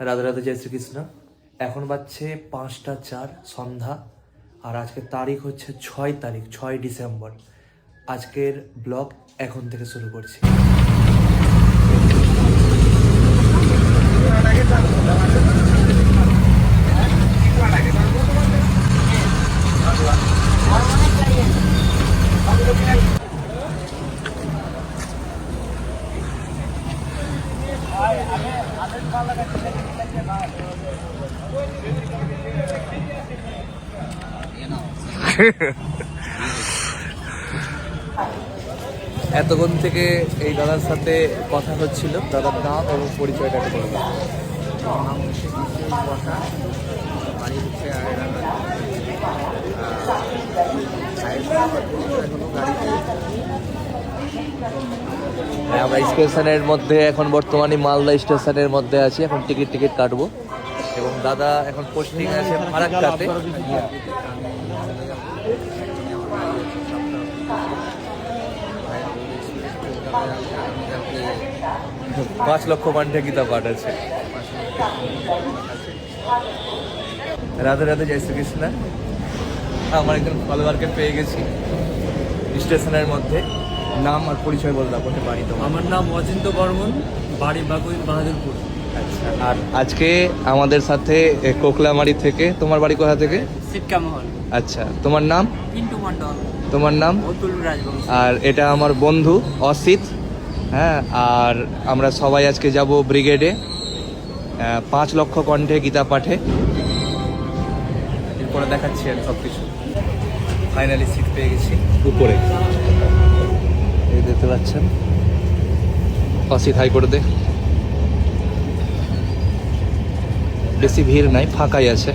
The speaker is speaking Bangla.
রাধে রাধে, জয় শ্রীকৃষ্ণ। এখন বাজছে 5টা 4 সন্ধ্যা। আর আজকের তারিখ হচ্ছে 6 তারিখ, 6 ডিসেম্বর। আজকের ব্লগ এখন থেকে শুরু করছি। এতক্ষণ থেকে এই দাদার সাথে কথা হচ্ছিল। দাদার নাম এবং পরিচয়টা একটু বলবো। নাম হচ্ছে বিশ্বজিৎ বসা, বাড়ি হচ্ছে আমরা স্টেশনের মধ্যে এখন বর্তমানে মালদা স্টেশনের মধ্যে আছি। এখন টিকিট কাটবো এবং দাদা এখন পোস্টিং আছে ফারাক্কাতে। 5 লক্ষ কণ্ঠে গীতা পাঠ আছে। রাধে রাধে, জয় শ্রীকৃষ্ণ। আমার একজন ফলোয়ারকে পেয়ে গেছি স্টেশনের মধ্যে। নাম আর পরিচয় বললাম, কোথায় বাড়ি তোমার? আমার নাম অচিন্ত বর্মন, বাড়ি বাগুই বাহাদুরপুর। আচ্ছা, আর আজকে আমাদের সাথে কোকলামারি থেকে। তোমার বাড়ি কোথা থেকে? সিটকামহল। আচ্ছা, তোমার নাম? পিন্টু মন্ডল। তোমার নাম? অতুল রাজবংশী। আর এটা আমার বন্ধু অসিত। হ্যাঁ, আর আমরা সবাই আজকে যাব ব্রিগেডে 5 লক্ষ কণ্ঠে গীতা পাঠে। এরপরে দেখাচ্ছি আর সব কিছু। ফাইনালি সিট পেয়ে গেছি উপরে, এই দেখতে পাচ্ছেন। অসিত হাই করে দে। বেশি ভিড় নাই, ফাঁকাই আছে।